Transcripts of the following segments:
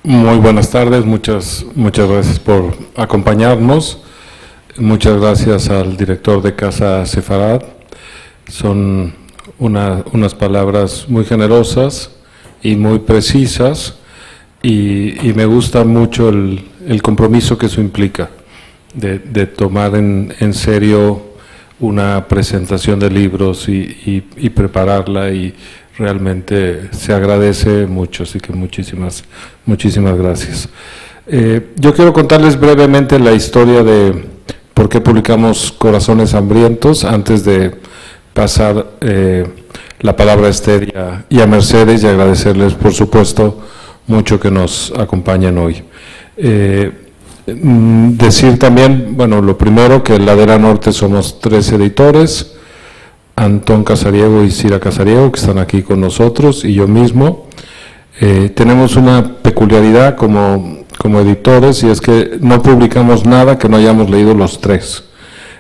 Muy buenas tardes, muchas gracias por acompañarnos. Muchas gracias al director de Casa Sefarad. Son unas palabras muy generosas y muy precisas y me gusta mucho el compromiso que eso implica, de tomar en serio una presentación de libros y prepararla, y realmente se agradece mucho, así que muchísimas gracias. Yo quiero contarles brevemente la historia de por qué publicamos Corazones Hambrientos, antes de pasar la palabra a Esther y a Mercedes, y agradecerles, por supuesto, mucho que nos acompañen hoy. Decir también, bueno, lo primero, que en Ladera Norte somos 3 editores, Antón Casariego y Cira Casariego, que están aquí con nosotros, y yo mismo. Tenemos una peculiaridad como editores, y es que no publicamos nada que no hayamos leído los 3.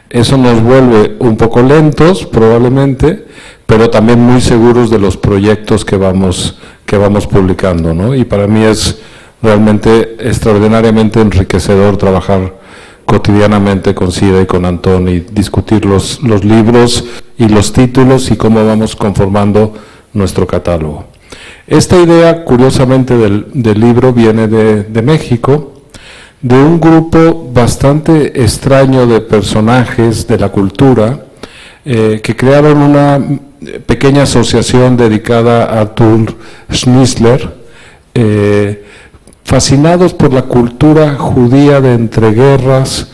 Eso nos vuelve un poco lentos, probablemente, pero también muy seguros de los proyectos que vamos publicando, ¿no? Y para mí es realmente extraordinariamente enriquecedor trabajar cotidianamente con Cira y con Antón y discutir los libros y los títulos y cómo vamos conformando nuestro catálogo. Esta idea, curiosamente, del libro viene de México, de un grupo bastante extraño de personajes de la cultura que crearon una pequeña asociación dedicada a Arthur Schnitzler, fascinados por la cultura judía de entreguerras,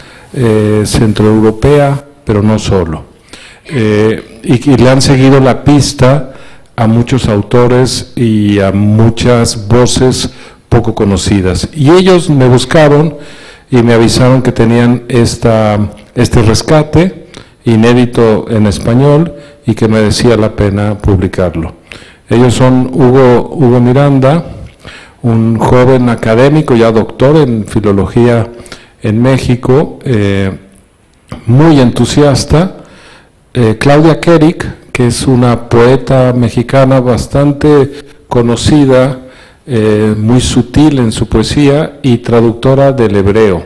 centroeuropea, pero no solo. Y le han seguido la pista a muchos autores y a muchas voces poco conocidas. Y ellos me buscaron y me avisaron que tenían este rescate inédito en español y que merecía la pena publicarlo. Ellos son Hugo Miranda, un joven académico, ya doctor en filología en México, muy entusiasta, Claudia Kerik, que es una poeta mexicana bastante conocida, muy sutil en su poesía y traductora del hebreo.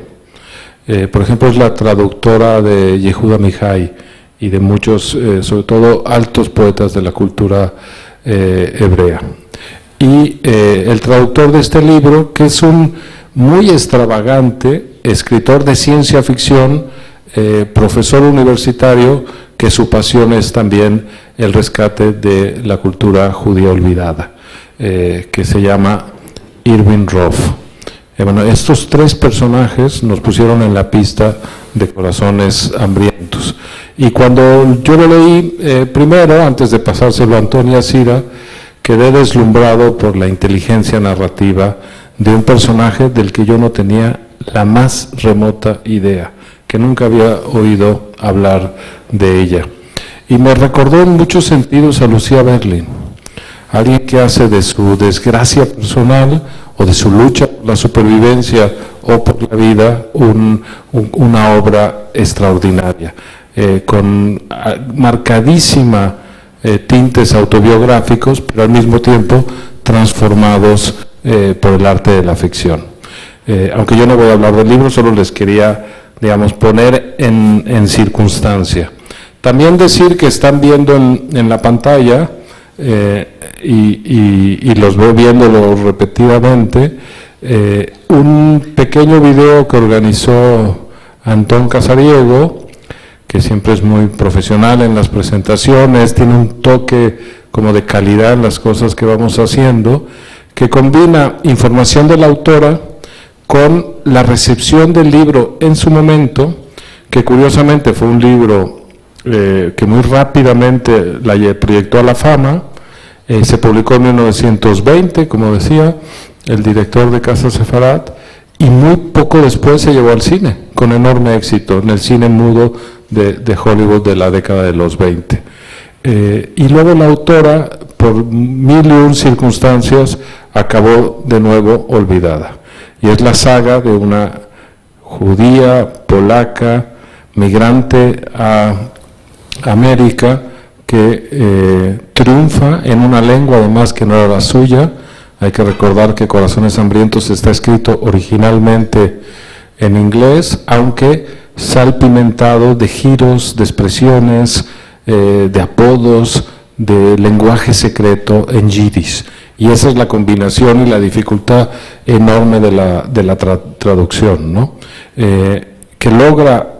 Por ejemplo, es la traductora de Yehuda Mihai y de muchos, sobre todo altos poetas de la cultura hebrea. Y el traductor de este libro, que es un muy extravagante escritor de ciencia ficción, profesor universitario, que su pasión es también el rescate de la cultura judía olvidada, que se llama Irving Roth. Bueno, estos 3 personajes nos pusieron en la pista de Corazones Hambrientos. Y cuando yo lo leí primero, antes de pasárselo a Antonio y a Cira, quedé deslumbrado por la inteligencia narrativa de un personaje del que yo no tenía la más remota idea, que nunca había oído hablar de ella. Y me recordó en muchos sentidos a Lucía Berlin, alguien que hace de su desgracia personal o de su lucha por la supervivencia o por la vida una obra extraordinaria, con marcadísima tintes autobiográficos, pero al mismo tiempo transformados por el arte de la ficción. Aunque yo no voy a hablar del libro, solo les quería, digamos, poner en circunstancia. También decir que están viendo en la pantalla, y los veo viéndolo repetidamente, un pequeño video que organizó Antón Casariego, que siempre es muy profesional en las presentaciones, tiene un toque como de calidad en las cosas que vamos haciendo, que combina información de la autora con la recepción del libro en su momento, que curiosamente fue un libro que muy rápidamente la proyectó a la fama. Se publicó en 1920, como decía el director de Casa Sefarad, y muy poco después se llevó al cine, con enorme éxito, en el cine mudo de Hollywood de la década de los 20. Y luego la autora, por 1001 circunstancias, acabó de nuevo olvidada. Y es la saga de una judía polaca, migrante a América, que triunfa en una lengua además que no era la suya, Hay que recordar que Corazones Hambrientos está escrito originalmente en inglés, aunque salpimentado de giros, de expresiones, de apodos, de lenguaje secreto en yiddish. Y esa es la combinación y la dificultad enorme de la traducción, ¿no? Que logra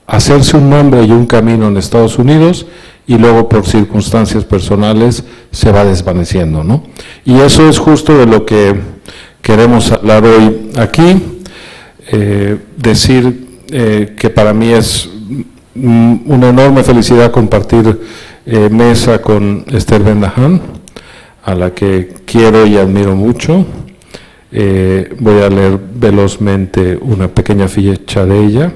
hacerse un nombre y un camino en Estados Unidos y luego por circunstancias personales se va desvaneciendo, ¿no? Y eso es justo de lo que queremos hablar hoy aquí, decir que para mí es una enorme felicidad compartir mesa con Esther Ben-Dahan, a la que quiero y admiro mucho. Voy a leer velozmente una pequeña ficha de ella.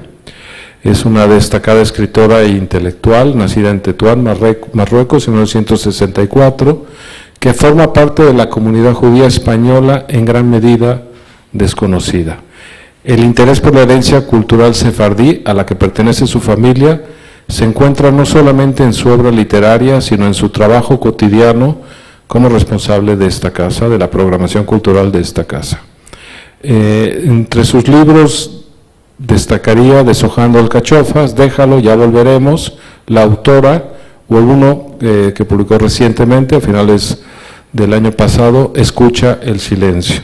Es una destacada escritora e intelectual, nacida en Tetuán, Marruecos, en 1964, que forma parte de la comunidad judía española en gran medida desconocida. El interés por la herencia cultural sefardí, a la que pertenece su familia, se encuentra no solamente en su obra literaria, sino en su trabajo cotidiano como responsable de esta casa, de la programación cultural de esta casa. Entre sus libros destacaría Deshojando alcachofas, Déjalo, ya volveremos, La autora, o uno que publicó recientemente, a finales del año pasado, Escucha el silencio.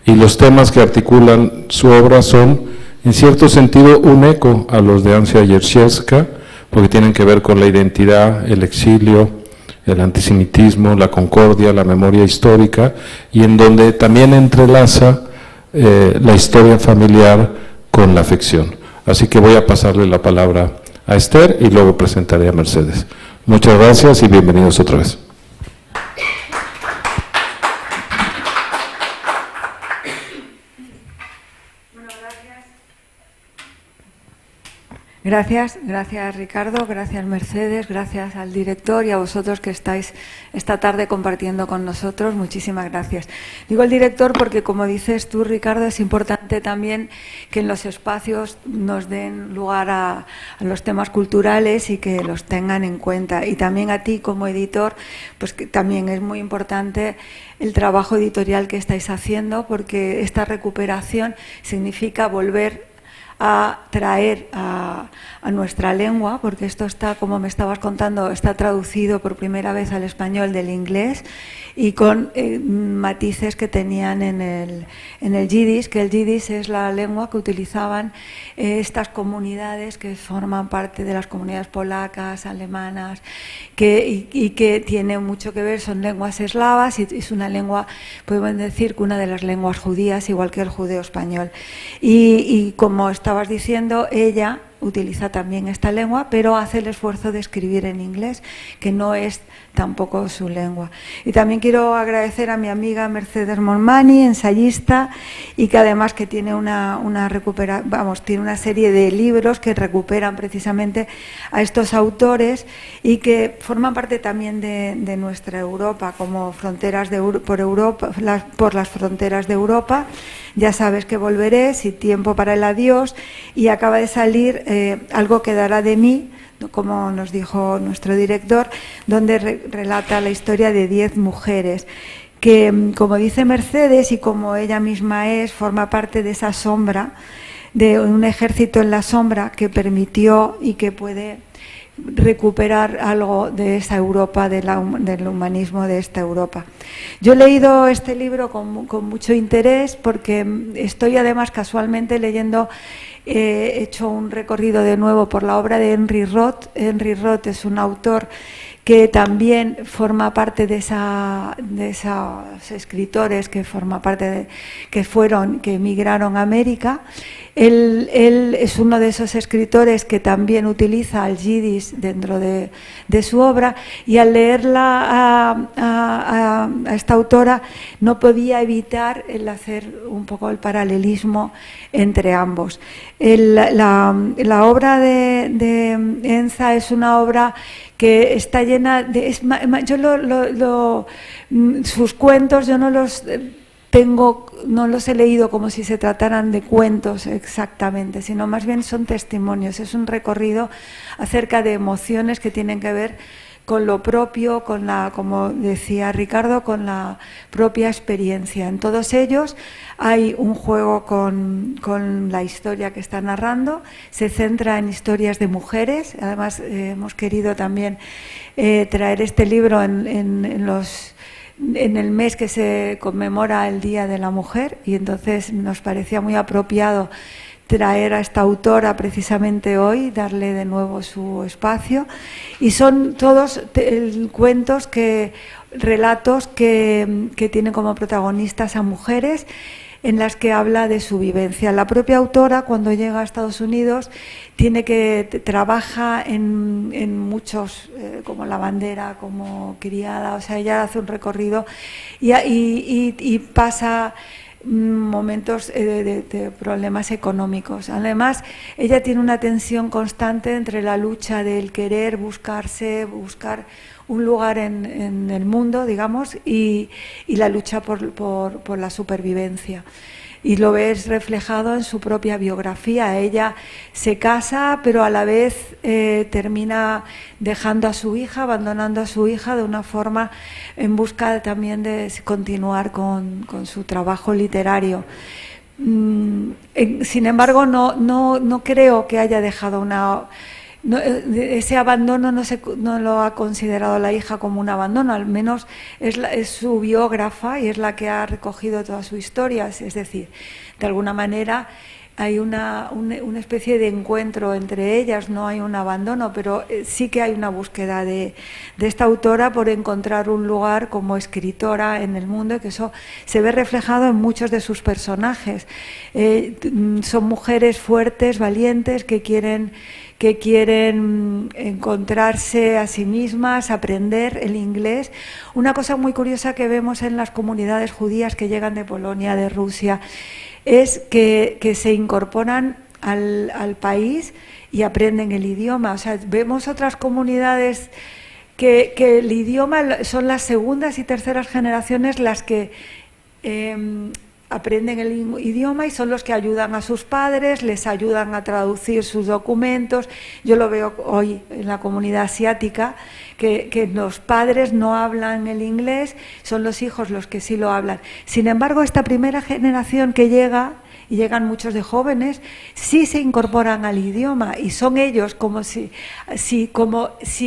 Y los temas que articulan su obra son, en cierto sentido, un eco a los de Ansia Yersiewska, porque tienen que ver con la identidad, el exilio, el antisemitismo, la concordia, la memoria histórica, y en donde también entrelaza la historia familiar con la ficción. Así que voy a pasarle la palabra a Esther y luego presentaré a Mercedes. Muchas gracias y bienvenidos otra vez. Gracias Ricardo, gracias Mercedes, gracias al director y a vosotros que estáis esta tarde compartiendo con nosotros. Muchísimas gracias. Digo el director porque, como dices tú, Ricardo, es importante también que en los espacios nos den lugar a los temas culturales y que los tengan en cuenta. Y también a ti como editor, pues que también es muy importante el trabajo editorial que estáis haciendo, porque esta recuperación significa volver a traer a nuestra lengua, porque esto está, como me estabas contando, está traducido por primera vez al español del inglés y con matices que tenían en el yiddish, que el yiddish es la lengua que utilizaban estas comunidades que forman parte de las comunidades polacas, alemanas, y que tiene mucho que ver, son lenguas eslavas y es una lengua, podemos decir que una de las lenguas judías, igual que el judeo español. Y como estabas diciendo, ella utiliza también esta lengua, pero hace el esfuerzo de escribir en inglés, que no es tampoco su lengua. Y también quiero agradecer a mi amiga Mercedes Monmani, ensayista, y que además que tiene tiene una serie de libros que recuperan precisamente a estos autores y que forman parte también de nuestra Europa, como Fronteras por las fronteras de Europa. Ya sabes que volveré, Sin tiempo para el adiós, y acaba de salir Algo quedará de mí, como nos dijo nuestro director, donde relata la historia de 10 mujeres que, como dice Mercedes y como ella misma forma parte de esa sombra, de un ejército en la sombra que permitió y que puede recuperar algo de esa Europa, del humanismo de esta Europa. Yo he leído este libro con mucho interés porque estoy además casualmente leyendo, he hecho un recorrido de nuevo por la obra de Henry Roth. Henry Roth es un autor que también forma parte de esos escritores que forma parte que emigraron a América. Él es uno de esos escritores que también utiliza el yiddish dentro de su obra, y al leerla a esta autora no podía evitar el hacer un poco el paralelismo entre ambos. La obra de Enza es una obra que está llena de... sus cuentos yo no los he leído como si se trataran de cuentos exactamente, sino más bien son testimonios. Es un recorrido acerca de emociones que tienen que ver con lo propio, como decía Ricardo, con la propia experiencia. En todos ellos hay un juego con la historia que está narrando, se centra en historias de mujeres. Además, hemos querido también traer este libro en el mes que se conmemora el Día de la Mujer, y entonces nos parecía muy apropiado traer a esta autora precisamente hoy, darle de nuevo su espacio. Y son todos cuentos, relatos que tienen como protagonistas a mujeres, en las que habla de su vivencia. La propia autora, cuando llega a Estados Unidos, trabaja en muchos, como lavandera, como criada, o sea, ella hace un recorrido y pasa momentos de problemas económicos. Además, ella tiene una tensión constante entre la lucha del querer buscar un lugar en el mundo, digamos, y la lucha por la supervivencia. Y lo ves reflejado en su propia biografía. Ella se casa, pero a la vez termina dejando a su hija, abandonando a su hija de una forma en busca también de continuar con su trabajo literario. Sin embargo, no creo que haya dejado ese abandono no lo ha considerado la hija como un abandono, al menos es su biógrafa y es la que ha recogido toda su historia. Es decir, de alguna manera hay una especie de encuentro entre ellas, no hay un abandono, pero sí que hay una búsqueda de esta autora por encontrar un lugar como escritora en el mundo, y que eso se ve reflejado en muchos de sus personajes. Son mujeres fuertes, valientes, que quieren encontrarse a sí mismas, aprender el inglés. Una cosa muy curiosa que vemos en las comunidades judías que llegan de Polonia, de Rusia, es que se incorporan al país y aprenden el idioma. O sea, vemos otras comunidades que el idioma son las segundas y terceras generaciones las que aprenden el idioma y son los que ayudan a sus padres, les ayudan a traducir sus documentos. Yo lo veo hoy en la comunidad asiática, que los padres no hablan el inglés, son los hijos los que sí lo hablan. Sin embargo, esta primera generación que llega, y llegan muchos de jóvenes, sí se incorporan al idioma, y son ellos como si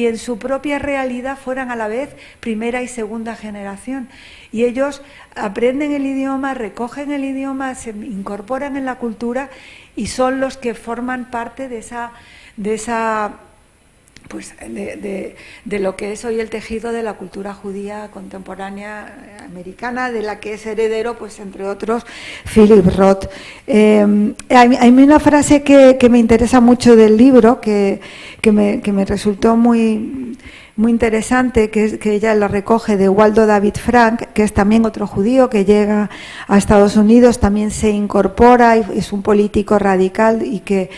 en su propia realidad fueran a la vez primera y segunda generación. Y ellos aprenden el idioma, recogen el idioma, se incorporan en la cultura y son los que forman parte de lo que es hoy el tejido de la cultura judía contemporánea americana, de la que es heredero, pues entre otros, Philip Roth. Hay una frase que me interesa mucho del libro, que me resultó muy interesante, que ella la recoge de Waldo David Frank, que es también otro judío que llega a Estados Unidos, también se incorpora, y es un político radical y que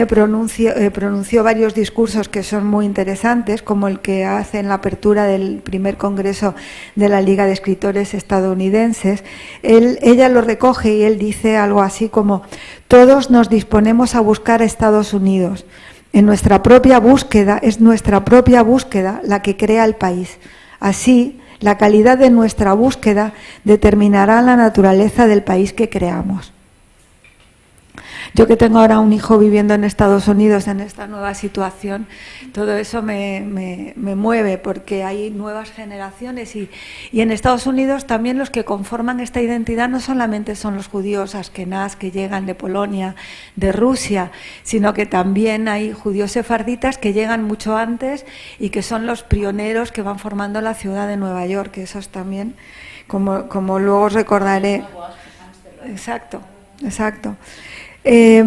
pronunció varios discursos que son muy interesantes, como el que hace en la apertura del primer congreso de la Liga de Escritores Estadounidenses. Ella lo recoge y él dice algo así como: todos nos disponemos a buscar a Estados Unidos. En nuestra propia búsqueda, es nuestra propia búsqueda la que crea el país. Así, la calidad de nuestra búsqueda determinará la naturaleza del país que creamos. Yo, que tengo ahora un hijo viviendo en Estados Unidos en esta nueva situación, todo eso me mueve, porque hay nuevas generaciones y en Estados Unidos también los que conforman esta identidad no solamente son los judíos askenaz que llegan de Polonia, de Rusia, sino que también hay judíos sefarditas que llegan mucho antes y que son los pioneros que van formando la ciudad de Nueva York, que esos también, como luego recordaré. Exacto. Se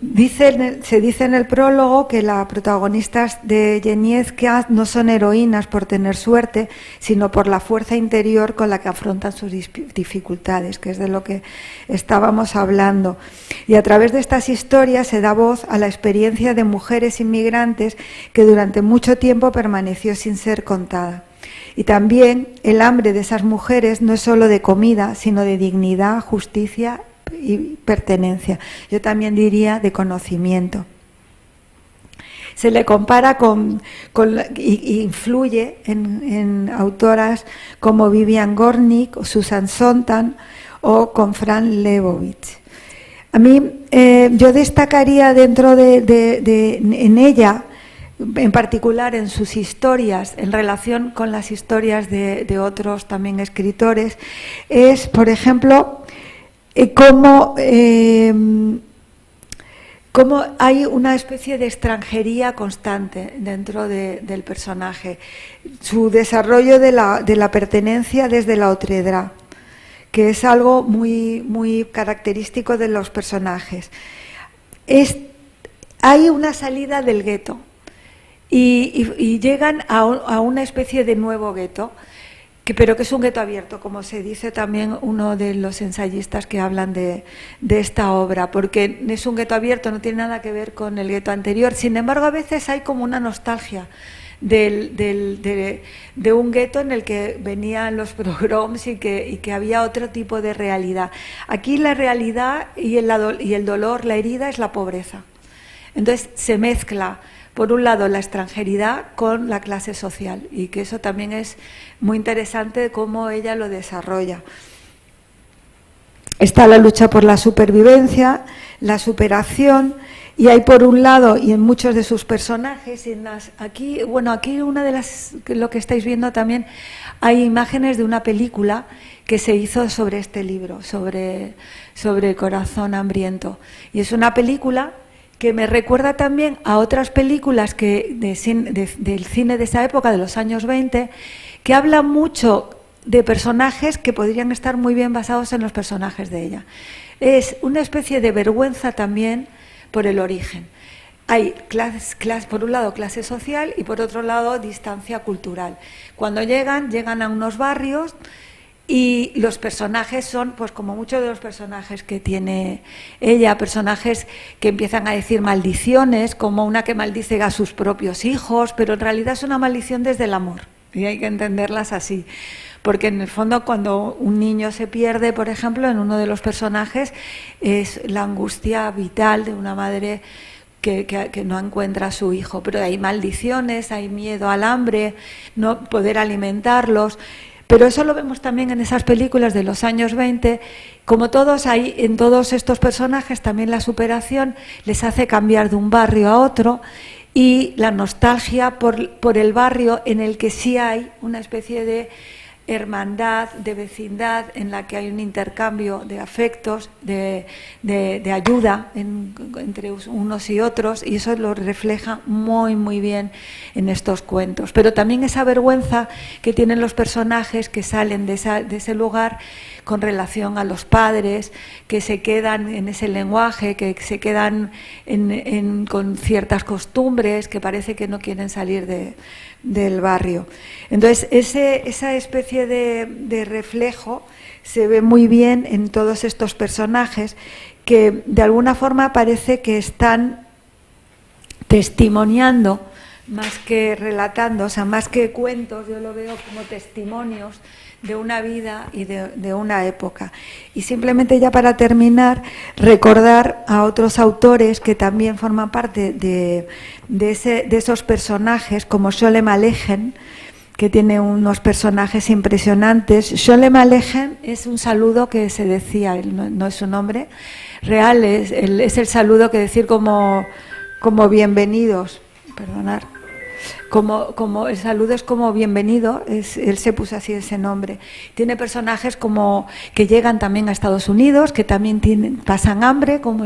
dice en el prólogo que las protagonistas de Yeniezka no son heroínas por tener suerte, sino por la fuerza interior con la que afrontan sus dificultades, que es de lo que estábamos hablando. Y a través de estas historias se da voz a la experiencia de mujeres inmigrantes que durante mucho tiempo permaneció sin ser contada. Y también el hambre de esas mujeres no es solo de comida, sino de dignidad, justicia y pertenencia. Yo también diría de conocimiento. Se le compara y influye en autoras como Vivian Gornick o Susan Sontag o con Fran Lebowitz. A mí, yo destacaría dentro en ella, en particular en sus historias, en relación con las historias de otros también escritores, es, por ejemplo, cómo hay una especie de extranjería constante dentro del personaje, su desarrollo de la pertenencia desde la otredad, que es algo muy, muy característico de los personajes. Hay una salida del gueto y llegan a una especie de nuevo gueto, pero que es un gueto abierto, como se dice también uno de los ensayistas que hablan de esta obra, porque es un gueto abierto, no tiene nada que ver con el gueto anterior. Sin embargo, a veces hay como una nostalgia de un gueto en el que venían los pogroms y que había otro tipo de realidad. Aquí la realidad y el dolor, la herida, es la pobreza. Entonces se mezcla, por un lado, la extranjeridad con la clase social, y que eso también es muy interesante cómo ella lo desarrolla. Está la lucha por la supervivencia, la superación, y hay por un lado, y en muchos de sus personajes, aquí una de lo que estáis viendo también, hay imágenes de una película que se hizo sobre este libro, sobre Corazón Hambriento, y es una película que me recuerda también a otras películas del cine de esa época, de los años 20, que hablan mucho de personajes que podrían estar muy bien basados en los personajes de ella. Es una especie de vergüenza también por el origen. Hay por un lado clase social y por otro lado distancia cultural. Cuando llegan a unos barrios y los personajes son, pues como muchos de los personajes que tiene ella, personajes que empiezan a decir maldiciones, como una que maldice a sus propios hijos, pero en realidad es una maldición desde el amor, y hay que entenderlas así. Porque en el fondo, cuando un niño se pierde, por ejemplo, en uno de los personajes, es la angustia vital de una madre que no encuentra a su hijo. Pero hay maldiciones, hay miedo al hambre, no poder alimentarlos. Pero eso lo vemos también en esas películas de los años 20. Como todos, hay en todos estos personajes también la superación les hace cambiar de un barrio a otro, y la nostalgia por el barrio en el que sí hay una especie de hermandad, de vecindad, en la que hay un intercambio de afectos, de ayuda entre unos y otros, y eso lo refleja muy, muy bien en estos cuentos. Pero también esa vergüenza que tienen los personajes que salen de ese lugar con relación a los padres, que se quedan en ese lenguaje, que se quedan con ciertas costumbres, que parece que no quieren salir del barrio. Entonces, esa especie de reflejo se ve muy bien en todos estos personajes, que de alguna forma parece que están testimoniando más que relatando, o sea, más que cuentos, yo lo veo como testimonios de una vida y de una época. Y simplemente, ya para terminar, recordar a otros autores que también forman parte de esos personajes, como Sholem Aleichem, que tiene unos personajes impresionantes. Sholem Aleichem es un saludo que se decía, no es su nombre real, es el saludo que decir como bienvenidos, perdonad. Como el saludo es como bienvenido, él se puso así ese nombre. Tiene personajes como que llegan también a Estados Unidos, que también pasan hambre, como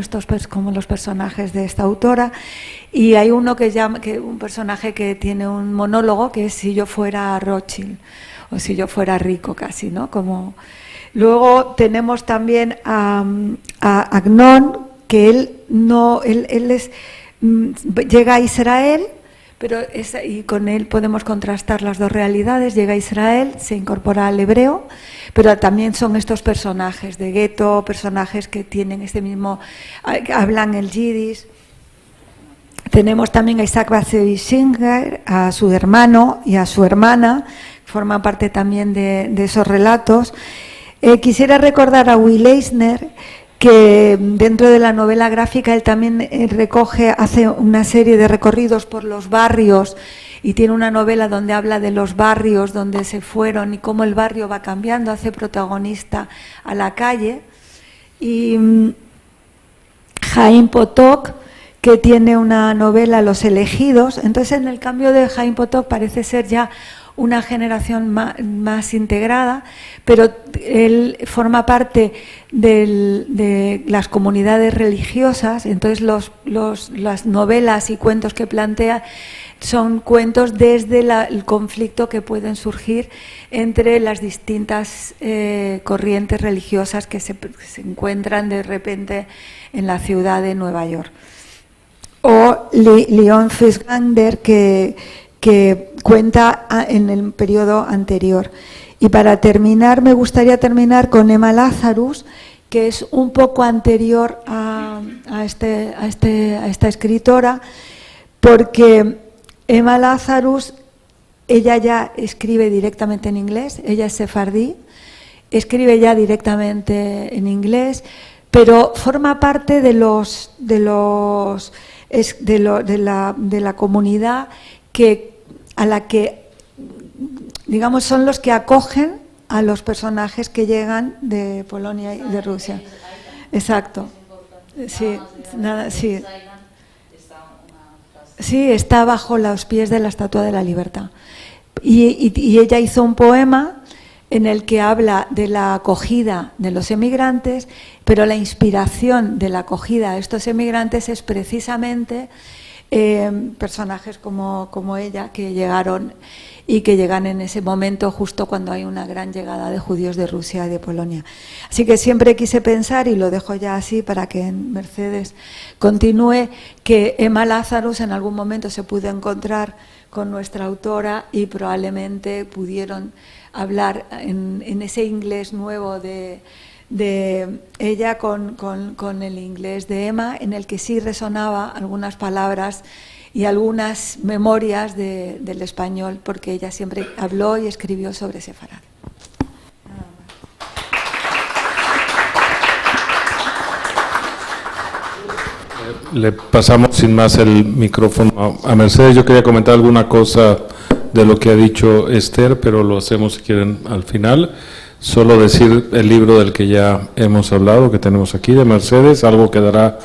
los personajes de esta autora. Y hay uno un personaje que tiene un monólogo que es si yo fuera Rothschild, o si yo fuera rico casi, ¿no? Luego tenemos también a Agnon, que él llega a Israel. Y con él podemos contrastar las dos realidades. Llega a Israel, se incorpora al hebreo, pero también son estos personajes de gueto, personajes que tienen hablan el yiddish. Tenemos también a Isaac Bashevis Singer, a su hermano y a su hermana, que forman parte también de esos relatos. Quisiera recordar a Will Eisner, que dentro de la novela gráfica él también hace una serie de recorridos por los barrios y tiene una novela donde habla de los barrios donde se fueron y cómo el barrio va cambiando, hace protagonista a la calle. Y Jaime Potok, que tiene una novela, Los elegidos. Entonces, en el cambio de Jaime Potok parece ser ya una generación más integrada, pero él forma parte de las comunidades religiosas. Entonces las novelas y cuentos que plantea son cuentos desde el conflicto que pueden surgir entre las distintas corrientes religiosas que se encuentran de repente en la ciudad de Nueva York. O Leon Fusganger, que cuenta en el periodo anterior. Y para terminar, me gustaría terminar con Emma Lazarus, que es un poco anterior a esta escritora, porque Emma Lazarus, ella ya escribe directamente en inglés, ella es sefardí, escribe ya directamente en inglés, pero forma parte de la comunidad a la que, digamos, son los que acogen a los personajes que llegan de Polonia y de Rusia. Exacto. Sí, sí. Sí, está bajo los pies de la Estatua de la Libertad. Y ella hizo un poema en el que habla de la acogida de los emigrantes, pero la inspiración de la acogida a estos emigrantes es precisamente personajes como ella, que llegaron y que llegan en ese momento justo cuando hay una gran llegada de judíos de Rusia y de Polonia. Así que siempre quise pensar, y lo dejo ya así para que Mercedes continúe, que Emma Lazarus en algún momento se pudo encontrar con nuestra autora y probablemente pudieron hablar en ese inglés nuevo de ella con el inglés de Emma, en el que sí resonaba algunas palabras y algunas memorias del español, porque ella siempre habló y escribió sobre sefarad. Le pasamos sin más el micrófono a Mercedes. Yo quería comentar alguna cosa de lo que ha dicho Esther, pero lo hacemos si quieren al final. Solo decir el libro del que ya hemos hablado, que tenemos aquí, de Mercedes, Algo quedará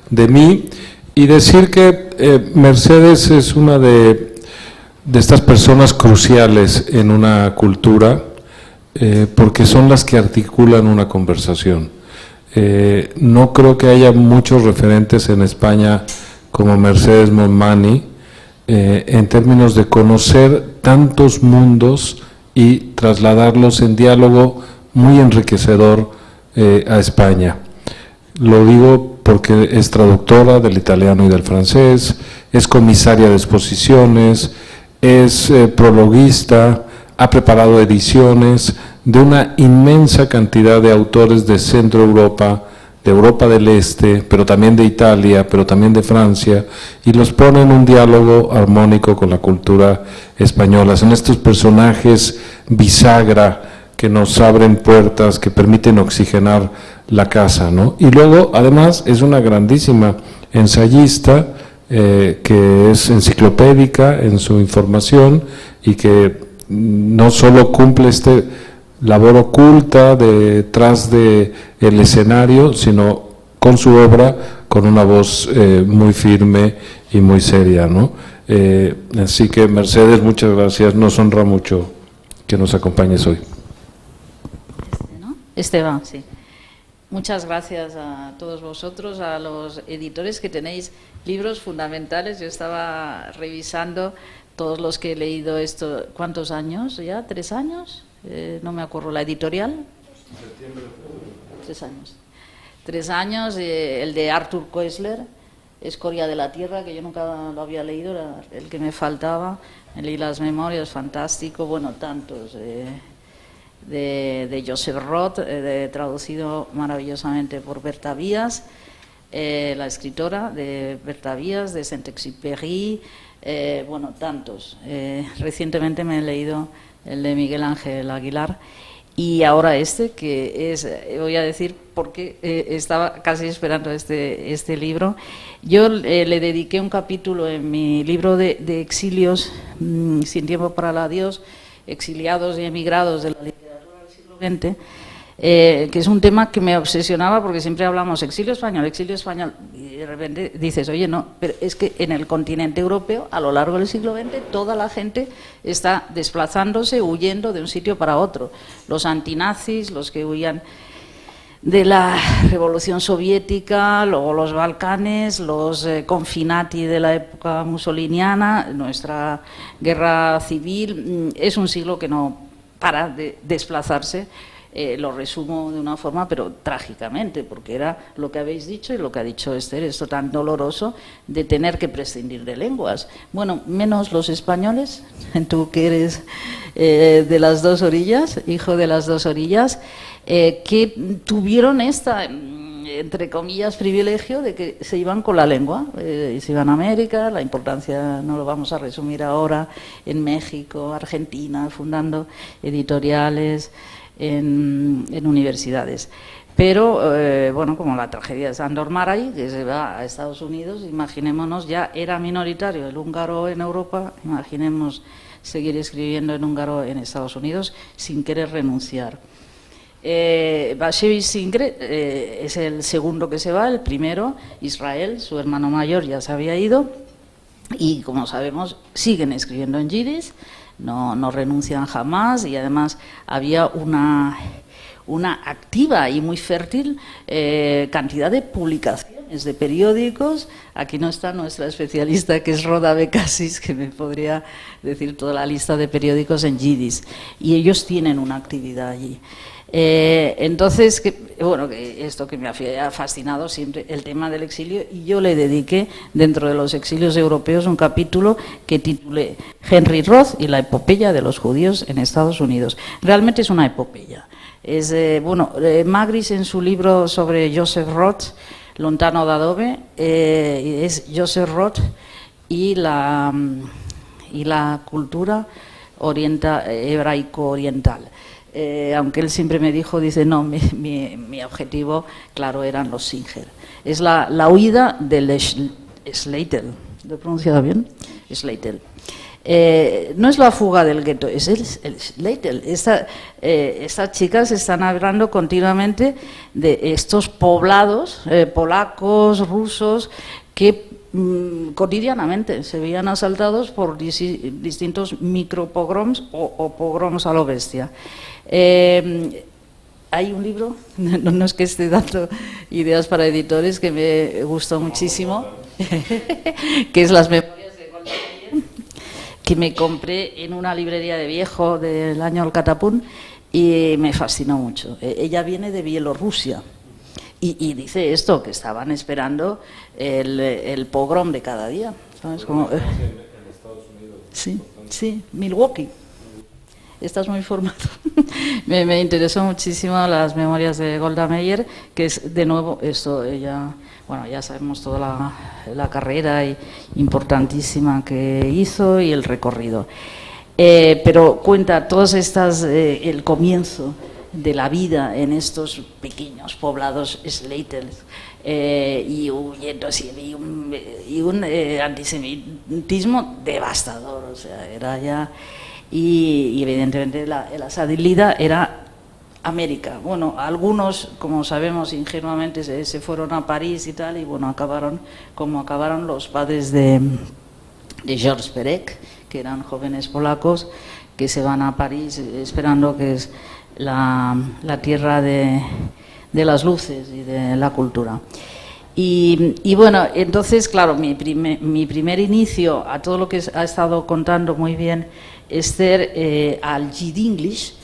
de mí, y decir que Mercedes es una de estas personas cruciales en una cultura, porque son las que articulan una conversación. No creo que haya muchos referentes en España como Mercedes Monmany, en términos de conocer tantos mundos y trasladarlos en diálogo muy enriquecedor a España. Lo digo porque es traductora del italiano y del francés, es comisaria de exposiciones, es prologuista, ha preparado ediciones de una inmensa cantidad de autores de Centro Europa, de Europa del Este, pero también de Italia, pero también de Francia, y los pone en un diálogo armónico con la cultura española. Son estos personajes bisagra que nos abren puertas, que permiten oxigenar la casa, ¿no? Y luego, además, es una grandísima ensayista, que es enciclopédica en su información y que no solo cumple labor oculta detrás del escenario, sino con su obra, con una voz muy firme y muy seria, ¿no? Así que, Mercedes, muchas gracias, nos honra mucho que nos acompañes hoy. Esteban, sí. Muchas gracias a todos vosotros, a los editores que tenéis libros fundamentales. Yo estaba revisando todos los que he leído esto. ¿Cuántos años ya? ¿3 años? No me acuerdo, la editorial. 3 años. 3 años, el de Arthur Koestler, Escoria de la Tierra, que yo nunca lo había leído, era el que me faltaba. Me leí las memorias, fantástico, bueno, tantos. De Joseph Roth, traducido maravillosamente por Berta Vías, la escritora de Berta Vías, de Saint-Exupéry, bueno, tantos. Recientemente me he leído el de Miguel Ángel Aguilar y ahora este, que es, voy a decir porque estaba casi esperando este libro. Yo le dediqué un capítulo en mi libro de exilios, Sin tiempo para el adiós, exiliados y emigrados de la literatura del siglo XX, que es un tema que me obsesionaba porque siempre hablamos exilio español, y de repente dices, oye, no, pero es que en el continente europeo, a lo largo del siglo XX, toda la gente está desplazándose, huyendo de un sitio para otro. Los antinazis, los que huían de la Revolución Soviética, luego los Balcanes, los confinati de la época mussoliniana, nuestra guerra civil. Es un siglo que no para de desplazarse. Lo resumo de una forma, pero trágicamente, porque era lo que habéis dicho y lo que ha dicho Esther, esto tan doloroso de tener que prescindir de lenguas. Bueno, menos los españoles, tú que eres de las dos orillas, hijo de las dos orillas, que tuvieron esta, entre comillas, privilegio de que se iban con la lengua, y se iban a América, la importancia no lo vamos a resumir ahora, en México, Argentina, fundando editoriales, en universidades. Pero, bueno, como la tragedia de Sándor Márai, que se va a Estados Unidos, imaginémonos, ya era minoritario el húngaro en Europa, imaginemos seguir escribiendo en húngaro en Estados Unidos sin querer renunciar. Bashevis Singre es el segundo que se va, el primero, Israel, su hermano mayor, ya se había ido, y como sabemos, siguen escribiendo en yiddish. No renuncian jamás, y además había una activa y muy fértil cantidad de publicaciones de periódicos. Aquí no está nuestra especialista, que es Roda Becasis, que me podría decir toda la lista de periódicos en yiddish, y ellos tienen una actividad allí. Entonces, bueno, esto que me ha fascinado siempre, el tema del exilio, y yo le dediqué, dentro de los exilios europeos, un capítulo que titulé Henry Roth y la epopeya de los judíos en Estados Unidos. Realmente es una epopeya. Magris, en su libro sobre Joseph Roth, Lontano d'Adobe, es Joseph Roth y la cultura hebraico-oriental. Aunque él siempre me dijo, dice, no, mi objetivo, claro, eran los Singer. Es la huida del Schleitel. ¿Lo he pronunciado bien? Schleitel. No es la fuga del gueto, es el Schleitel. Estas chicas están hablando continuamente de estos poblados polacos, rusos, que cotidianamente se veían asaltados por distintos micropogroms o pogroms a lo bestia. Hay un libro, no es que esté dando ideas para editores, que me gustó muchísimo, que es Las memorias de Golda Meir, que me compré en una librería de viejo del año El Catapún, y me fascinó mucho. Ella viene de Bielorrusia. Y dice esto, que estaban esperando el pogrom de cada día, ¿sabes? Como, en Estados Unidos. Sí, Milwaukee. Estás muy informado. me interesó muchísimo Las memorias de Golda Meir, que es, de nuevo, esto, ella, bueno, ya sabemos toda la carrera importantísima que hizo y el recorrido. Pero cuenta todas estas, el comienzo de la vida en estos pequeños poblados Schleitels, y huyendo así, y un antisemitismo devastador, o sea, era ya, y evidentemente la salida era América. Bueno, algunos, como sabemos, ingenuamente se fueron a París y tal, y bueno, acabaron como acabaron los padres de George Perec, que eran jóvenes polacos que se van a París esperando que es la tierra de las luces y de la cultura. Y bueno, entonces, claro, mi primer inicio a todo lo que ha estado contando muy bien Esther, al Yiddish,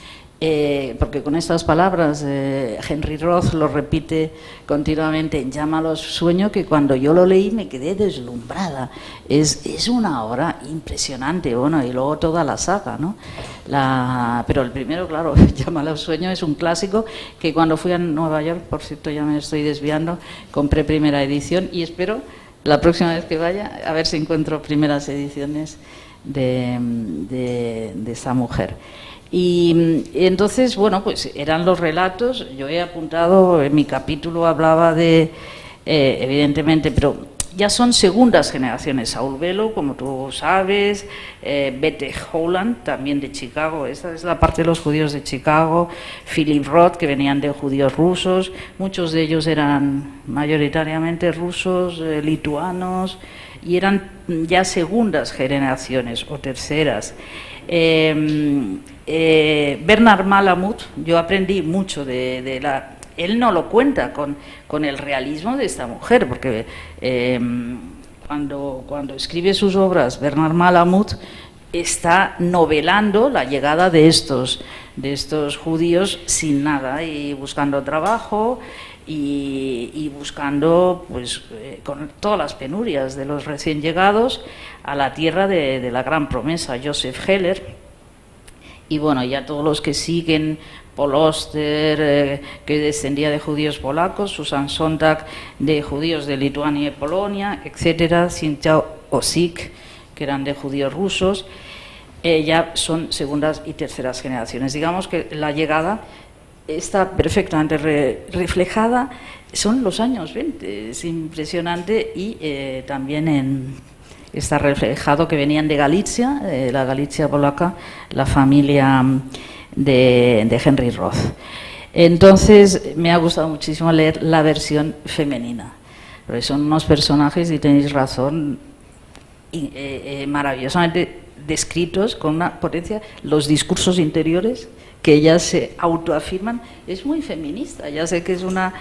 porque con estas palabras Henry Roth lo repite continuamente, llámalo sueño, que cuando yo lo leí me quedé deslumbrada. Es una obra impresionante, bueno, y luego toda la saga, ¿no? Pero el primero, claro, llámalo sueño, es un clásico que cuando fui a Nueva York, por cierto, ya me estoy desviando, compré primera edición, y espero la próxima vez que vaya a ver si encuentro primeras ediciones de esta mujer. Y entonces, bueno, pues eran los relatos. Yo he apuntado, en mi capítulo hablaba de, evidentemente, pero ya son segundas generaciones. Saul Bellow, como tú sabes, Bette Howland, también de Chicago, esta es la parte de los judíos de Chicago, Philip Roth, que venían de judíos rusos, muchos de ellos eran mayoritariamente rusos, lituanos, y eran ya segundas generaciones o terceras. Bernard Malamud, yo aprendí mucho de la... Él no lo cuenta con el realismo de esta mujer, porque cuando escribe sus obras, Bernard Malamud está novelando la llegada de estos judíos sin nada y buscando trabajo y buscando, pues, con todas las penurias de los recién llegados a la tierra de la gran promesa, Joseph Heller. Y bueno, ya todos los que siguen, Paul Oster, que descendía de judíos polacos, Susan Sontag, de judíos de Lituania y Polonia, etcétera, Cynthia Ossik, que eran de judíos rusos, ya son segundas y terceras generaciones. Digamos que la llegada está perfectamente reflejada, son los años 20, es impresionante, y también está reflejado que venían de Galicia, la Galicia polaca, la familia de Henry Roth. Entonces me ha gustado muchísimo leer la versión femenina, porque son unos personajes, y tenéis razón, maravillosamente descritos con una potencia, los discursos interiores que ellas se autoafirman. Es muy feminista, ya sé que es una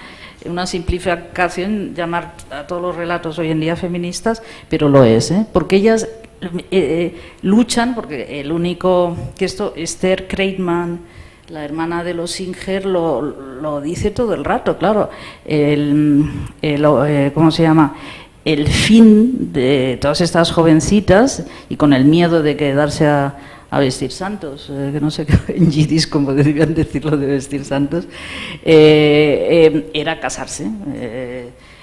simplificación llamar a todos los relatos hoy en día feministas, pero lo es, porque ellas luchan, porque el único que esto, Esther Kreitman, la hermana de los Singer, lo dice todo el rato, claro, ¿cómo se llama?, el fin de todas estas jovencitas, y con el miedo de quedarse a vestir santos, que no sé en yidis cómo debían decirlo de vestir santos, era casarse,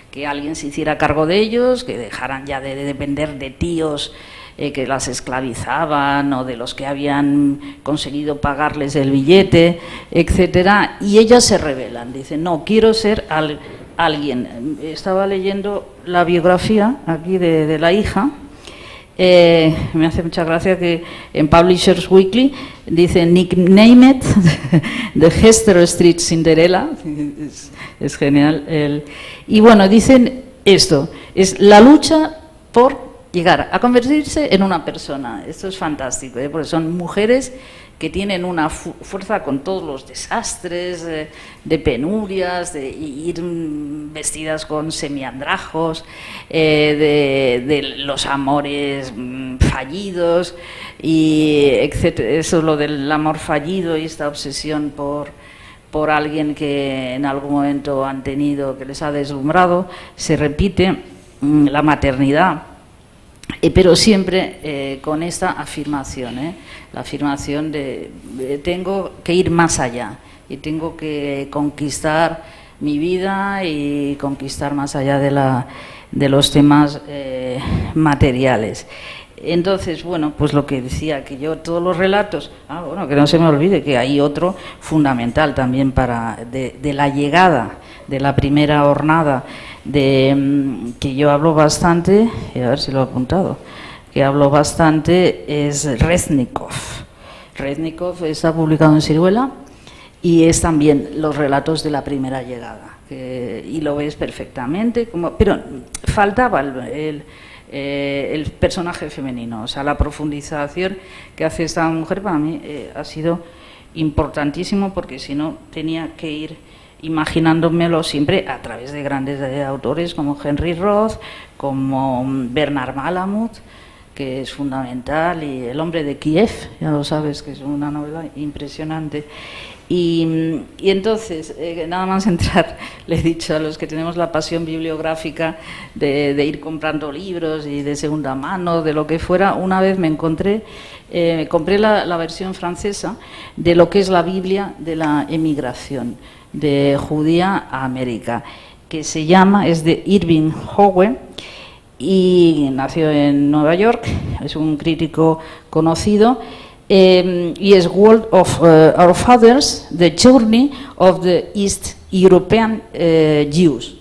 que alguien se hiciera cargo de ellos, que dejaran ya de depender de tíos que las esclavizaban, o de los que habían conseguido pagarles el billete, etcétera, y ellas se rebelan, dicen, no, quiero ser alguien. Estaba leyendo la biografía aquí de la hija. Me hace mucha gracia que en Publishers Weekly dice nicknamed The Hester Street Cinderella, es genial. Y bueno, dicen esto, es la lucha por llegar a convertirse en una persona. Esto es fantástico, porque son mujeres que tienen una fuerza con todos los desastres, de penurias, de ir vestidas con semiandrajos, de los amores fallidos, y etcétera. Eso, lo del amor fallido y esta obsesión por alguien que en algún momento han tenido, que les ha deslumbrado, se repite. La maternidad, pero siempre con esta afirmación, la afirmación de tengo que ir más allá, y tengo que conquistar mi vida y conquistar más allá de los temas materiales. Entonces, bueno, pues lo que decía, que yo todos los relatos, bueno, que no se me olvide que hay otro fundamental también de la llegada de la primera hornada, que yo hablo bastante, y a ver si lo he apuntado, que hablo bastante, es Reznikov. Reznikov está publicado en Siruela, y es también los relatos de la primera llegada, y lo ves perfectamente, pero faltaba el personaje femenino, o sea, la profundización que hace esta mujer para mí ha sido importantísimo, porque si no tenía que ir imaginándomelo siempre a través de grandes autores como Henry Roth, como Bernard Malamud, que es fundamental, y El hombre de Kiev, ya lo sabes, que es una novela impresionante. Y entonces, nada más entrar, le he dicho a los que tenemos la pasión bibliográfica de ir comprando libros y de segunda mano, de lo que fuera, una vez compré la versión francesa de lo que es la Biblia de la emigración de Judía a América, que es de Irving Howe, y nació en Nueva York, es un crítico conocido, y es World of Our Fathers, The Journey of the East European Jews.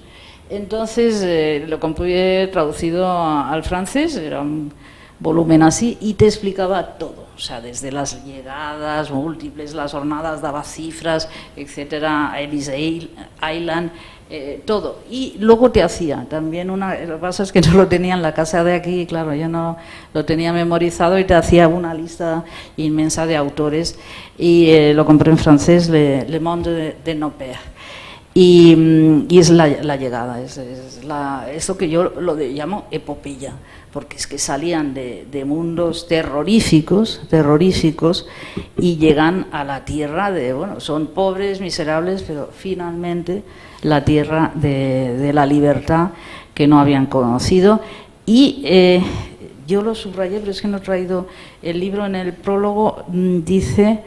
Entonces lo compré traducido al francés, era un volumen así, y te explicaba todo, o sea, desde las llegadas múltiples, las jornadas, daba cifras, etcétera, Ellis Island, todo. Y luego te hacía también lo que pasa es que no lo tenía en la casa de aquí, claro, yo no lo tenía memorizado, y te hacía una lista inmensa de autores, y lo compré en francés, Le Monde de Noper. Y es la llegada, eso que yo llamo epopeya, porque es que salían de mundos terroríficos, y llegan a la tierra bueno, son pobres, miserables, pero finalmente la tierra de la libertad que no habían conocido. Y yo lo subrayé, pero es que no he traído el libro. En el prólogo dice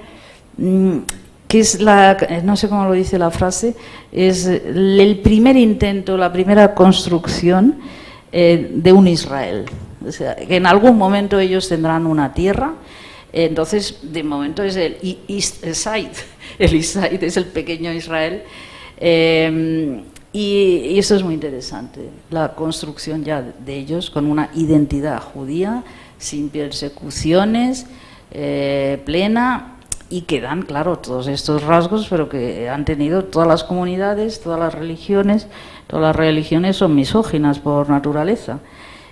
que es no sé cómo lo dice la frase, es el primer intento, la primera construcción de un Israel. O sea, que en algún momento ellos tendrán una tierra. Entonces, de momento es el East Side, el East Side es el pequeño Israel. Y eso es muy interesante, la construcción ya de ellos con una identidad judía, sin persecuciones, plena, y que dan, claro, todos estos rasgos, pero que han tenido todas las comunidades, todas las religiones son misóginas por naturaleza.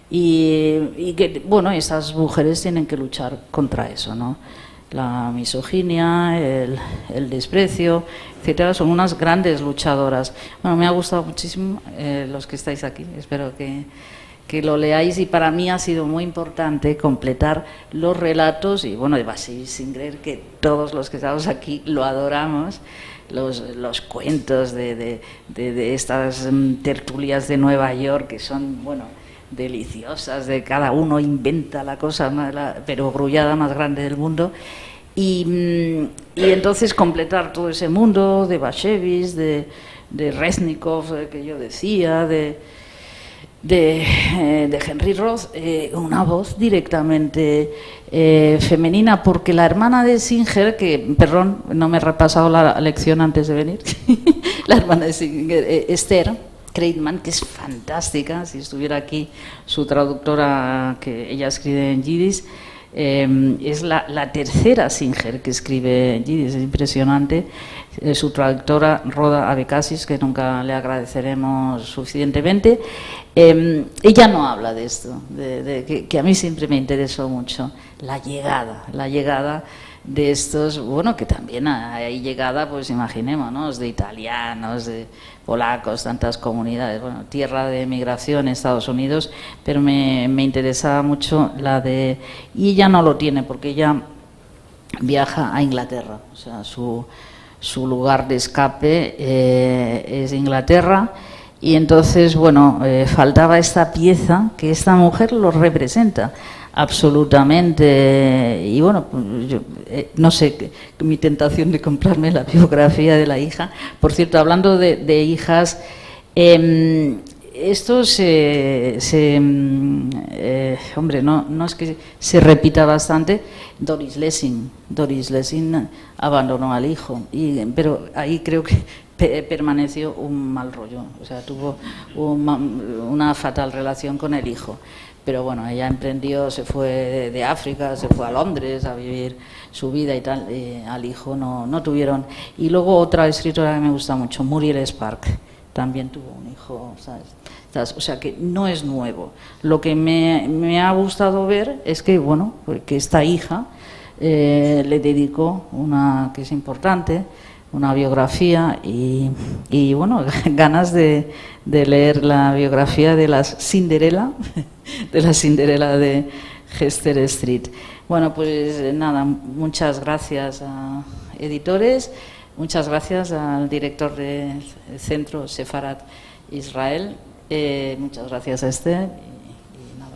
Y que, bueno, estas mujeres tienen que luchar contra eso, ¿no? La misoginia, el desprecio, etcétera, son unas grandes luchadoras. Bueno, me ha gustado muchísimo los que estáis aquí, espero que lo leáis, y para mí ha sido muy importante completar los relatos, y bueno, de Wassily Singer, que todos los que estamos aquí lo adoramos, los cuentos de estas tertulias de Nueva York, que son, bueno, deliciosas, de cada uno inventa la cosa, pero grullada más grande del mundo, y entonces completar todo ese mundo de Bashevis, de Reznikov, que yo decía, de Henry Roth, una voz directamente femenina, porque la hermana de Singer, que, perdón, no me he repasado la lección antes de venir, la hermana de Singer, Esther Kreitman, que es fantástica, si estuviera aquí su traductora, que ella escribe en yiddish, es la tercera Singer que escribe en yiddish, es impresionante. Su traductora Roda Abekasis, que nunca le agradeceremos suficientemente. Ella no habla de esto, que a mí siempre me interesó mucho, la llegada de estos, bueno, que también hay llegada, pues imaginémonos, de italianos, de polacos, tantas comunidades, bueno, tierra de migración en Estados Unidos, pero me interesaba mucho la de... Y ella no lo tiene, porque ella viaja a Inglaterra, o sea, su lugar de escape es Inglaterra, y entonces, bueno, faltaba esta pieza, que esta mujer lo representa absolutamente. Y bueno, yo no sé, mi tentación de comprarme la biografía de la hija. Por cierto, hablando de hijas, esto hombre, no es que se repita bastante. Doris Lessing abandonó al hijo, pero ahí creo que permaneció un mal rollo, o sea, tuvo una fatal relación con el hijo. Pero bueno, ella emprendió, se fue de África, se fue a Londres a vivir su vida y tal, al hijo no tuvieron. Y luego otra escritora que me gusta mucho, Muriel Spark, también tuvo un hijo, ¿sabes? O sea que no es nuevo. Lo que me ha gustado ver es que, bueno, que esta hija le dedicó una que es importante, una biografía, y bueno, ganas de leer la biografía de las Cinderella, de Hester Street. Bueno, pues nada, muchas gracias a editores, muchas gracias al director del Centro Sefarat Israel, muchas gracias a Esther. Y nada.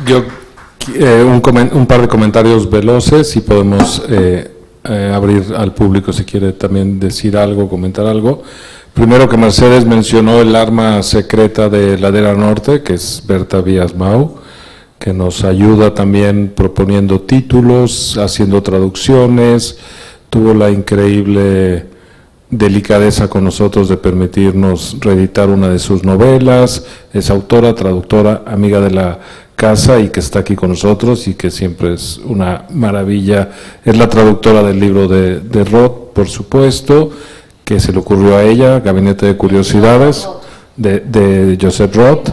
Yo un par de comentarios veloces, y podemos abrir al público si quiere también decir algo, comentar algo. Primero que Mercedes mencionó el arma secreta de Ladera Norte, que es Berta Vías Mau, que nos ayuda también proponiendo títulos, haciendo traducciones, tuvo la increíble delicadeza con nosotros de permitirnos reeditar una de sus novelas, es autora, traductora, amiga de la casa y que está aquí con nosotros y que siempre es una maravilla. Es la traductora del libro de Roth, por supuesto, que se le ocurrió a ella, Gabinete de Curiosidades, de Joseph Roth,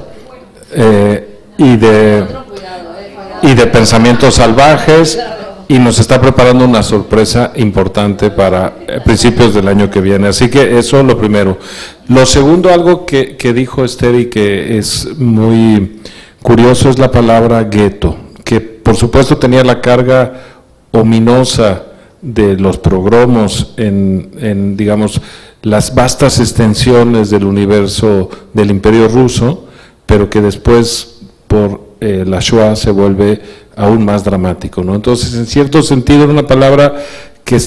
y de Pensamientos Salvajes, y nos está preparando una sorpresa importante para principios del año que viene. Así que eso lo primero. Lo segundo, algo que dijo Esther y que es muy curioso, es la palabra gueto, que por supuesto tenía la carga ominosa de los pogromos en digamos, las vastas extensiones del universo del Imperio Ruso, pero que después, por la Shoah, se vuelve aún más dramático, ¿no? Entonces, en cierto sentido, era una palabra que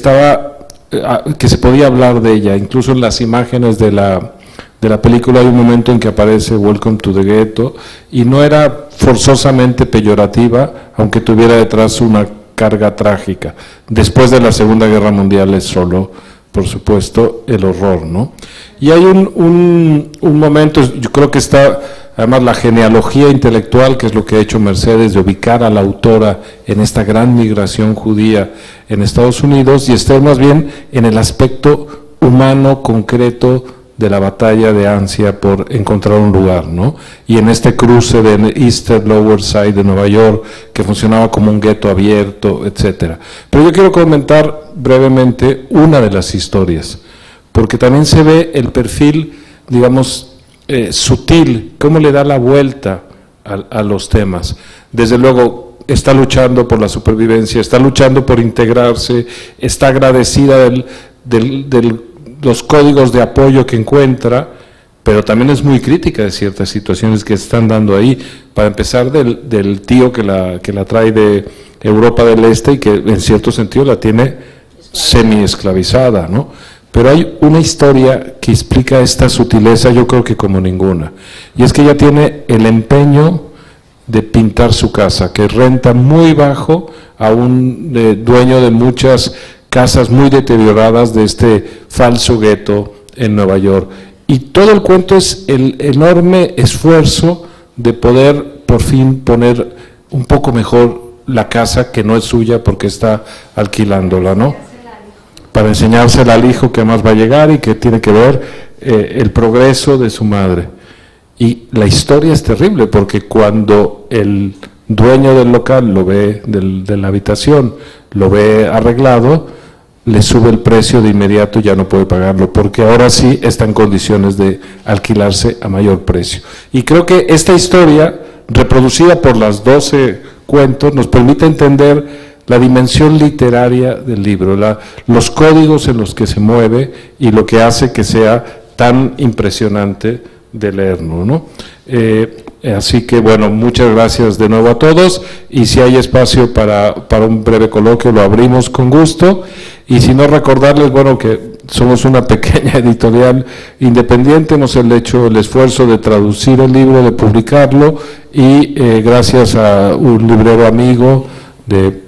que se podía hablar de ella, incluso en las imágenes de la película hay un momento en que aparece Welcome to the Ghetto, y no era forzosamente peyorativa, aunque tuviera detrás una carga trágica. Después de la Segunda Guerra Mundial es solo, por supuesto, el horror, ¿no? Y hay un momento, yo creo que está además la genealogía intelectual, que es lo que ha hecho Mercedes, de ubicar a la autora en esta gran migración judía en Estados Unidos, y está más bien en el aspecto humano, concreto, de la batalla de ansia por encontrar un lugar, ¿no? Y en este cruce de East Lower Side de Nueva York, que funcionaba como un gueto abierto, etcétera. Pero yo quiero comentar brevemente una de las historias, porque también se ve el perfil, digamos, sutil, cómo le da la vuelta a los temas. Desde luego, está luchando por la supervivencia, está luchando por integrarse, está agradecida de los códigos de apoyo que encuentra, pero también es muy crítica de ciertas situaciones que están dando ahí. Para empezar, del tío que la trae de Europa del Este y que en cierto sentido la tiene semi-esclavizada, ¿no? Pero hay una historia que explica esta sutileza, yo creo que como ninguna, y es que ella tiene el empeño de pintar su casa, que renta muy bajo a un dueño de muchas casas muy deterioradas de este falso gueto en Nueva York. Y todo el cuento es el enorme esfuerzo de poder por fin poner un poco mejor la casa que no es suya porque está alquilándola, ¿no? Para enseñársela al hijo que más va a llegar y que tiene que ver el progreso de su madre. Y la historia es terrible porque cuando el dueño del local lo ve, de la habitación, lo ve arreglado, le sube el precio de inmediato y ya no puede pagarlo, porque ahora sí está en condiciones de alquilarse a mayor precio. Y creo que esta historia, reproducida por las 12 cuentos, nos permite entender la dimensión literaria del libro, los códigos en los que se mueve y lo que hace que sea tan impresionante de leerlo, ¿no? Así que, bueno, muchas gracias de nuevo a todos, y si hay espacio para un breve coloquio, lo abrimos con gusto, y si no, recordarles, bueno, que somos una pequeña editorial independiente, hemos hecho el esfuerzo de traducir el libro, de publicarlo, y gracias a un librero amigo de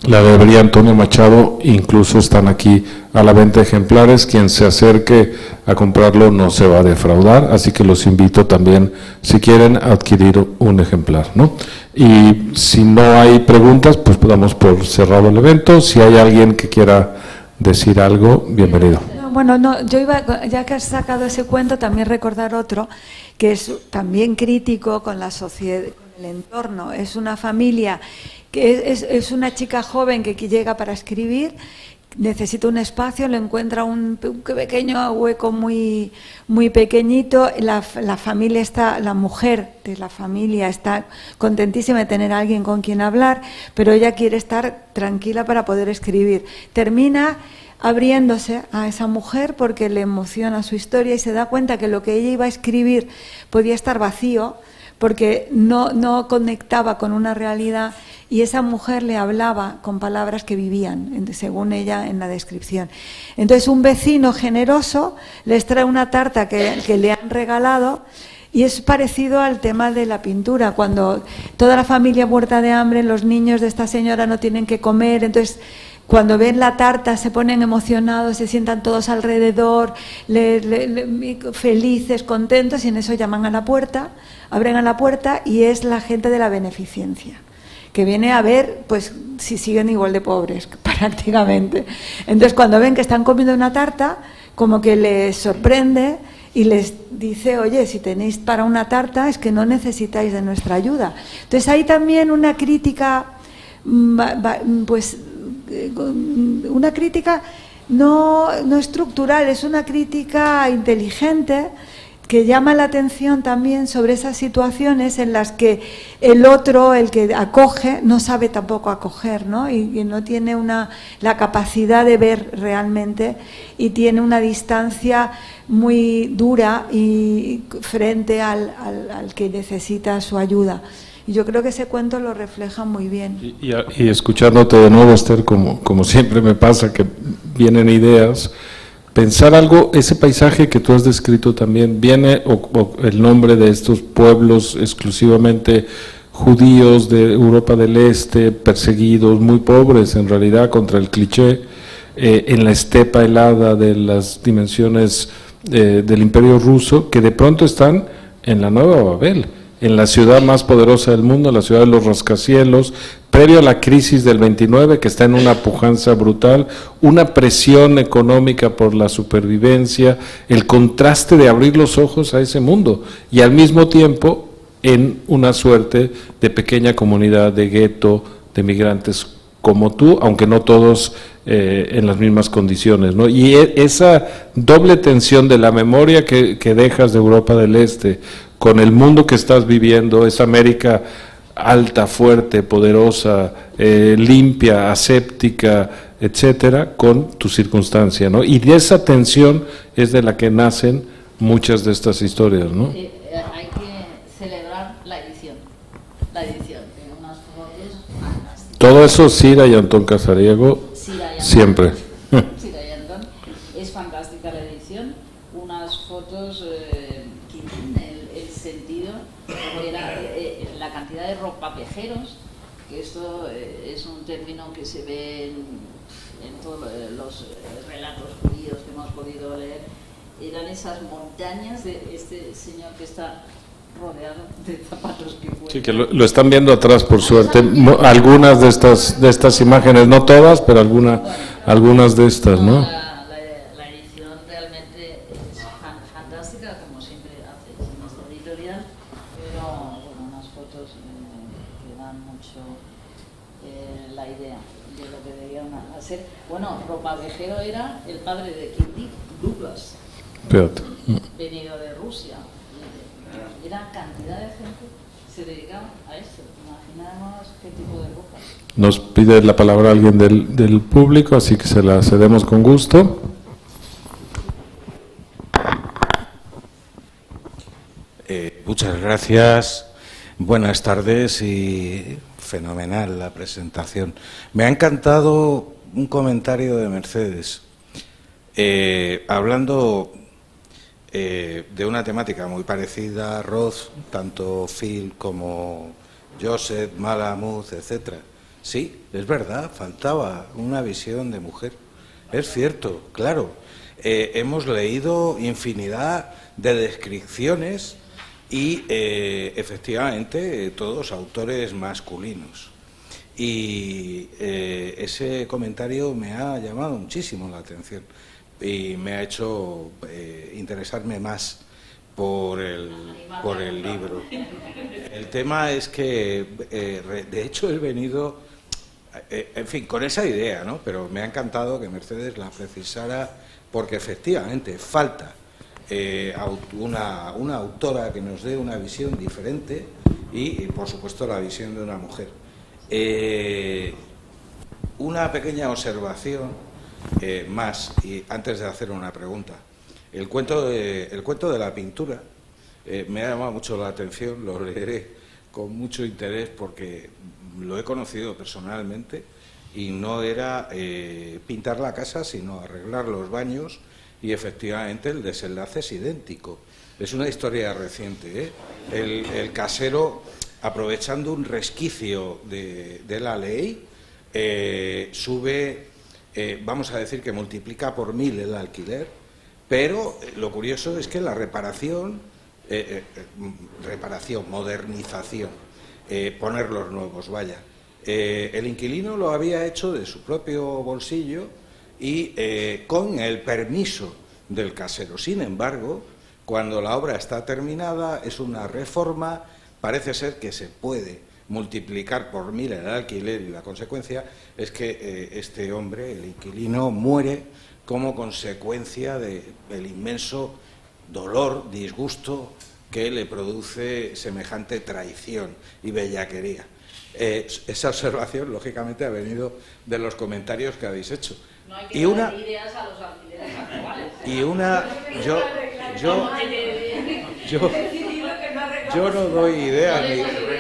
la librería Antonio Machado, incluso están aquí a la venta ejemplares. Quien se acerque a comprarlo no se va a defraudar, así que los invito también, si quieren, a adquirir un ejemplar, ¿no? Y si no hay preguntas, pues damos por cerrado el evento. Si hay alguien que quiera decir algo, bienvenido. Bueno, no, yo iba, ya que has sacado ese cuento, también recordar otro que es también crítico con la sociedad, con el entorno. Es una familia que es una chica joven que llega para escribir, necesita un espacio, le encuentra un pequeño hueco muy, muy pequeñito. La familia está, la mujer de la familia está contentísima de tener a alguien con quien hablar, pero ella quiere estar tranquila para poder escribir. Termina abriéndose a esa mujer porque le emociona su historia y se da cuenta que lo que ella iba a escribir podía estar vacío porque no conectaba con una realidad, y esa mujer le hablaba con palabras que vivían, según ella en la descripción. Entonces un vecino generoso les trae una tarta que le han regalado, y es parecido al tema de la pintura, cuando toda la familia muerta de hambre, los niños de esta señora no tienen que comer, entonces cuando ven la tarta se ponen emocionados, se sientan todos alrededor, felices, contentos, y en eso llaman a la puerta, abren a la puerta y es la gente de la beneficencia, que viene a ver pues si siguen igual de pobres prácticamente. Entonces cuando ven que están comiendo una tarta, como que les sorprende y les dice, oye, si tenéis para una tarta es que no necesitáis de nuestra ayuda. Entonces hay también una crítica, pues una crítica no estructural, es una crítica inteligente que llama la atención también sobre esas situaciones en las que el otro, el que acoge, no sabe tampoco acoger, ¿no? Y no tiene la capacidad de ver realmente, y tiene una distancia muy dura y frente al que necesita su ayuda. Y yo creo que ese cuento lo refleja muy bien. Y escuchándote de nuevo, Esther, como siempre me pasa, que vienen ideas, pensar algo, ese paisaje que tú has descrito también, viene o el nombre de estos pueblos exclusivamente judíos de Europa del Este, perseguidos, muy pobres en realidad, contra el cliché, en la estepa helada de las dimensiones del Imperio Ruso, que de pronto están en la Nueva Babel, en la ciudad más poderosa del mundo, la ciudad de los rascacielos, previo a la crisis del 29, que está en una pujanza brutal, una presión económica por la supervivencia, el contraste de abrir los ojos a ese mundo, y al mismo tiempo en una suerte de pequeña comunidad de gueto, de migrantes como tú, aunque no todos en las mismas condiciones, ¿no? Y esa doble tensión de la memoria que dejas de Europa del Este con el mundo que estás viviendo, esa América alta, fuerte, poderosa, limpia, aséptica, etcétera, con tu circunstancia, ¿no? Y de esa tensión es de la que nacen muchas de estas historias, ¿no? Hay que celebrar la edición, de unas fotos fantásticas. Todo eso, Sira y Antón Casariego, siempre. Sira y Antón, es fantástica la edición, unas fotos que tienen el sentido, era la cantidad de ropapejeros, que esto es un término que se ve en todos los relatos judíos que hemos podido leer. Eran esas montañas de este señor que está rodeado de zapatos que vuelan. Sí, que lo están viendo atrás, por suerte. Algunas de estas imágenes, no todas, pero algunas de estas, ¿no? La edición realmente es fantástica, como siempre hace nuestra editorial, pero bueno, unas fotos que dan mucho la idea de lo que debían hacer. Bueno, Ropavejero era el padre de Kirk Douglas, venido de Rusia. Era cantidad de gente que se dedicaba a esto. Imaginamos qué tipo de ropa. Nos pide la palabra alguien del público, así que se la cedemos con gusto. Muchas gracias. Buenas tardes y fenomenal la presentación. Me ha encantado un comentario de Mercedes, hablando de una temática muy parecida a Roth, tanto Phil como Joseph, Malamud, etcétera. Sí, es verdad, faltaba una visión de mujer. Es cierto, claro. Hemos leído infinidad de descripciones y efectivamente todos autores masculinos. Y ese comentario me ha llamado muchísimo la atención y me ha hecho interesarme más por el libro. El tema es que, de hecho, he venido, en fin, con esa idea, ¿no? Pero me ha encantado que Mercedes la precisara, porque efectivamente falta una autora que nos dé una visión diferente y, por supuesto, la visión de una mujer. Una pequeña observación más, y antes de hacer una pregunta. El cuento de la pintura me ha llamado mucho la atención, lo leeré con mucho interés porque lo he conocido personalmente y no era pintar la casa, sino arreglar los baños, y efectivamente el desenlace es idéntico. Es una historia reciente, ¿eh? El casero, aprovechando un resquicio de la ley, sube, vamos a decir que multiplica por 1000 el alquiler, pero lo curioso es que la reparación, modernización, poner los nuevos, vaya. El inquilino lo había hecho de su propio bolsillo y con el permiso del casero. Sin embargo, cuando la obra está terminada, es una reforma, parece ser que se puede multiplicar por 1000 el alquiler, y la consecuencia es que este hombre, el inquilino, muere como consecuencia del inmenso dolor, disgusto que le produce semejante traición y bellaquería. Esa observación, lógicamente, ha venido de los comentarios que habéis hecho. No hay que dar ideas a los alquileres actuales. Y una, yo no doy ideas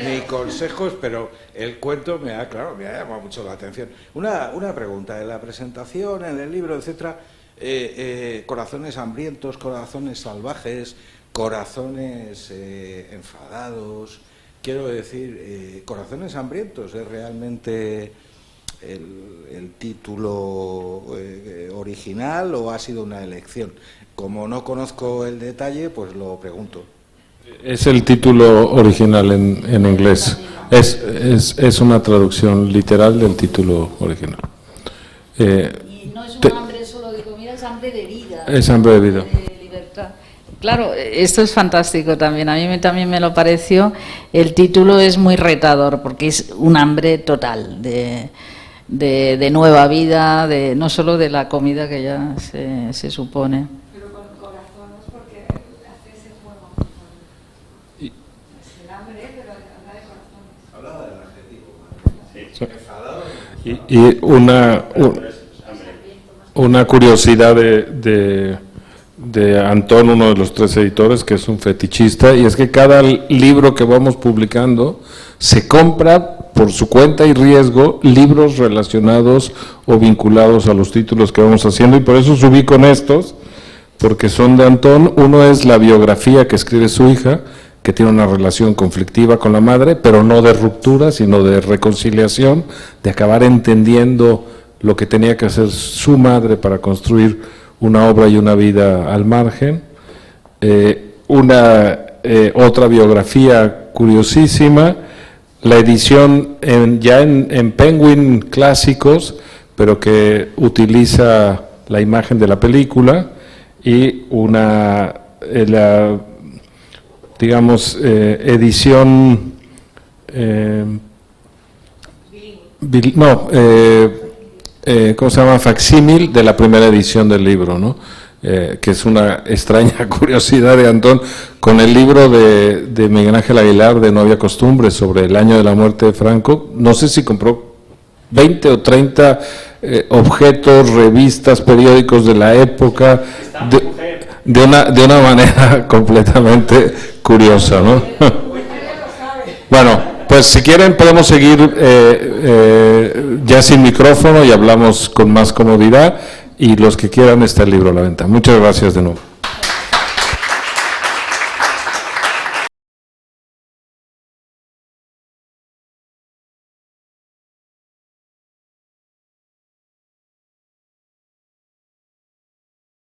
ni consejos, pero el cuento me ha llamado mucho la atención. Una pregunta: en la presentación, en el libro, etcétera, corazones hambrientos, corazones salvajes, corazones enfadados. Quiero decir, Corazones hambrientos es realmente el título original, o ha sido una elección. Como no conozco el detalle, pues lo pregunto. Es el título original en inglés. Es una traducción literal del título original. Y no es un hambre solo de comida, es hambre de vida. Es hambre de vida. De libertad. Claro, esto es fantástico también. A mí también me lo pareció. El título es muy retador porque es un hambre total de nueva vida, no solo de la comida que ya se supone. Pero con corazones, porque hace ese juego. Es el hambre, pero habla de corazones. Habla del adjetivo. Y una curiosidad de Antón, uno de los 3 editores, que es un fetichista, y es que cada libro que vamos publicando se compra por su cuenta y riesgo libros relacionados o vinculados a los títulos que vamos haciendo, y por eso subí con estos, porque son de Antón. Uno es la biografía que escribe su hija, que tiene una relación conflictiva con la madre, pero no de ruptura, sino de reconciliación, de acabar entendiendo lo que tenía que hacer su madre para construir una obra y una vida al margen. Otra biografía curiosísima, la edición ya en Penguin Clásicos, pero que utiliza la imagen de la película, y edición ¿cómo se llama? Facsímil de la primera edición del libro, ¿no? Que es una extraña curiosidad de Antón, con el libro de Miguel Ángel Aguilar, de No había costumbre, sobre el año de la muerte de Franco. No sé si compró 20 o 30 objetos, revistas, periódicos de la época, de una manera completamente curiosa, ¿no? Bueno, pues si quieren podemos seguir ya sin micrófono y hablamos con más comodidad, y los que quieran, está el libro a la venta. Muchas gracias de nuevo.